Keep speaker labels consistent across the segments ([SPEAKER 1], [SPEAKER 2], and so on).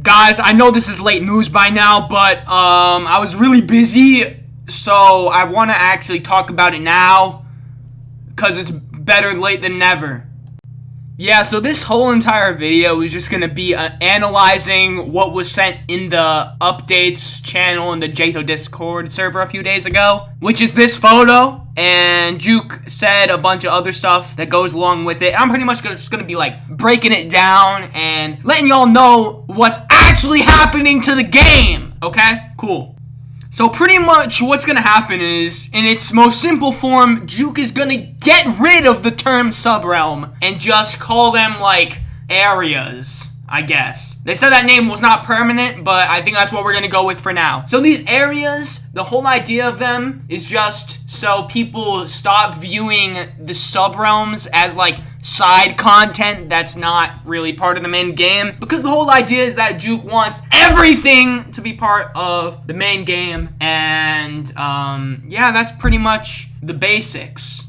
[SPEAKER 1] Guys, I know this is late news by now, but I was really busy, so I want to actually talk about it now, because it's better late than never. Yeah, so this whole entire video is just going to be analyzing what was sent in the updates channel in the Jtoh Discord server a few days ago, which is this photo, and Juke said a bunch of other stuff that goes along with it. I'm pretty much just going to be like breaking it down and letting y'all know what's actually happening to the game, okay? Cool. So pretty much what's going to happen is, in its most simple form, Juke is going to get rid of the term Subrealm and just call them, like, areas, I guess. They said that name was not permanent, but I think that's what we're going to go with for now. So these areas, the whole idea of them is just so people stop viewing the Subrealms as, like, side content that's not really part of the main game, because the whole idea is that Juke wants everything to be part of the main game, and yeah, that's pretty much the basics.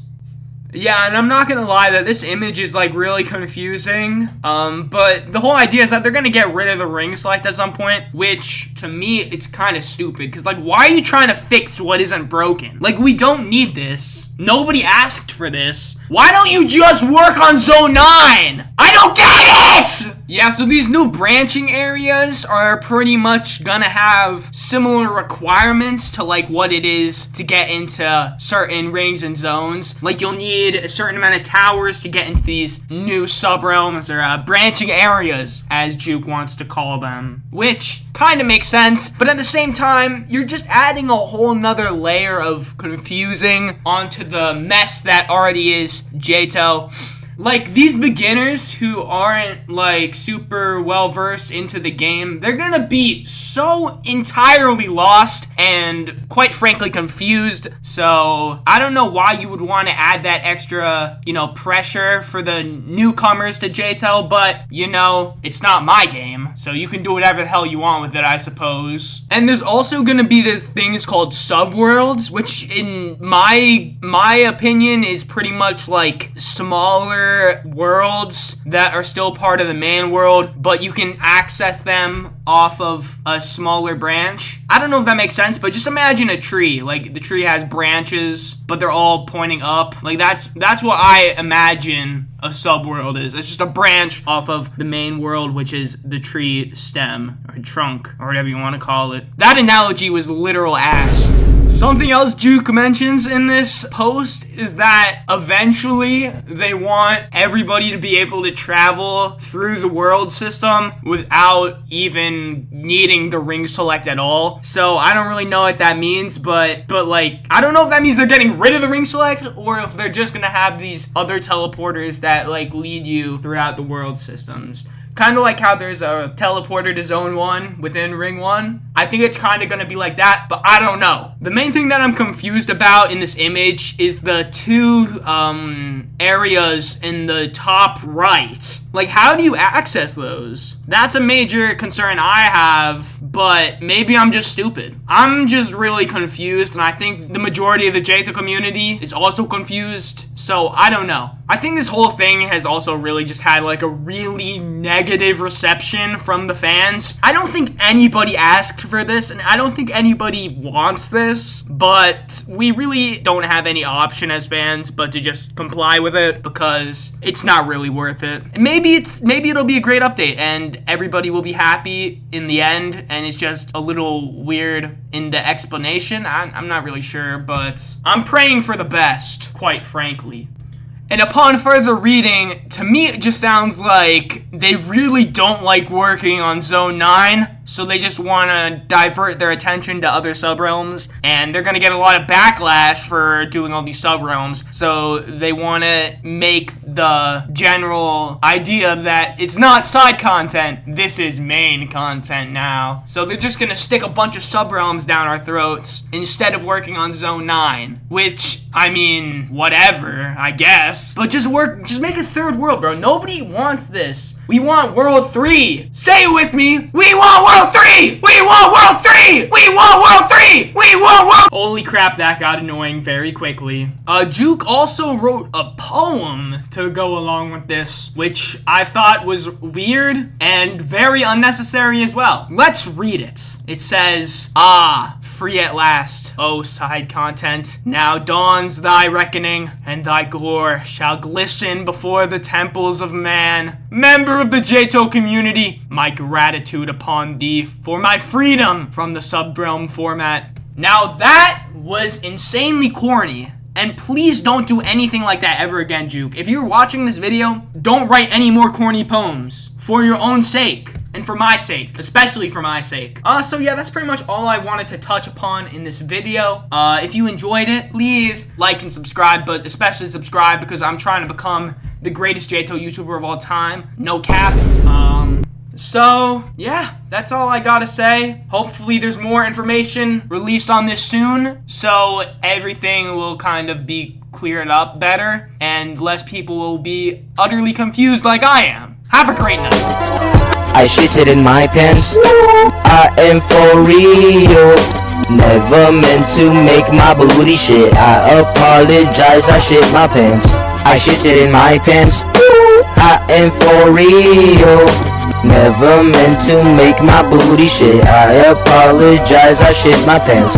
[SPEAKER 1] Yeah, and I'm not gonna lie that this image is like really confusing, but the whole idea is that they're gonna get rid of the ring select at some point, which to me it's kind of stupid, because like, why are you trying to fix what isn't broken? Like, we don't need this. Nobody asked for this. Why don't you just work on Zone 9? I don't get it! Yeah, so these new branching areas are pretty much gonna have similar requirements to like what it is to get into certain rings and zones. Like, you'll need a certain amount of towers to get into these new subrealms, or branching areas, as Juke wants to call them. Which kind of makes sense, but at the same time, you're just adding a whole nother layer of confusing onto the mess that already is Jtoh. Like, these beginners who aren't, like, super well-versed into the game, they're gonna be so entirely lost and, quite frankly, confused. So, I don't know why you would want to add that extra, you know, pressure for the newcomers to Jtoh, but, you know, it's not my game, so you can do whatever the hell you want with it, I suppose. And there's also gonna be this thing called Subworlds, which, in my opinion, is pretty much, like, smaller worlds that are still part of the main world, but you can access them off of a smaller branch. I don't know if that makes sense, but just imagine a tree. Like, the tree has branches, but they're all pointing up. Like, that's what I imagine a subworld is. It's just a branch off of the main world, which is the tree stem, or trunk, or whatever you want to call it. That analogy was literal ass. Something else Juke mentions in this post is that eventually they want everybody to be able to travel through the world system without even needing the ring select at all. So I don't really know what that means, but like, I don't know if that means they're getting rid of the ring select or if they're just gonna have these other teleporters that like lead you throughout the world systems. Kind of like how there's a teleporter to Zone 1 within Ring 1. I think it's kind of going to be like that, but I don't know. The main thing that I'm confused about in this image is the two areas in the top right. Like, how do you access those? That's a major concern I have, but maybe I'm just stupid. I'm just really confused, and I think the majority of the Jtoh community is also confused, so I don't know. I think this whole thing has also really just had like a really negative reception from the fans. I don't think anybody asked for this, and I don't think anybody wants this, but we really don't have any option as fans but to just comply with it, because it's not really worth it. And maybe it'll be a great update and everybody will be happy in the end, and it's just a little weird in the explanation. I'm not really sure, but I'm praying for the best, quite frankly. And upon further reading, to me it just sounds like they really don't like working on Zone 9, so they just want to divert their attention to other subrealms, and they're going to get a lot of backlash for doing all these subrealms, so they want to make the general idea that it's not side content, this is main content now. So they're just going to stick a bunch of subrealms down our throats instead of working on Zone 9, which, I mean, whatever, I guess. But just make a third world, bro. Nobody wants this. We want World 3. Say it with me. We want World 3. We want World 3. We want World 3. We want World. Holy crap, that got annoying very quickly. Juke also wrote a poem to go along with this, which I thought was weird and very unnecessary as well. Let's read it. It says, "Ah, free at last, O side content. Now dawns thy reckoning, and thy glory shall glisten before the temples of man. Member of the Jtoh community, my gratitude upon thee for my freedom from the Subrealm format." Now that was insanely corny. And please don't do anything like that ever again, Juke. If you're watching this video, don't write any more corny poems. For your own sake. And for my sake. Especially for my sake. So yeah, that's pretty much all I wanted to touch upon in this video. If you enjoyed it, please like and subscribe. But especially subscribe because I'm trying to become the greatest Jtoh YouTuber of all time. No cap. So, yeah, that's all I gotta say. Hopefully there's more information released on this soon, so everything will kind of be cleared up better, and less people will be utterly confused like I am. Have a great night.
[SPEAKER 2] I shitted in my pants. I am for real. Never meant to make my booty shit. I apologize, I shit my pants. I shitted in my pants. I am for real. Never meant to make my booty shit. I apologize, I shit my pants.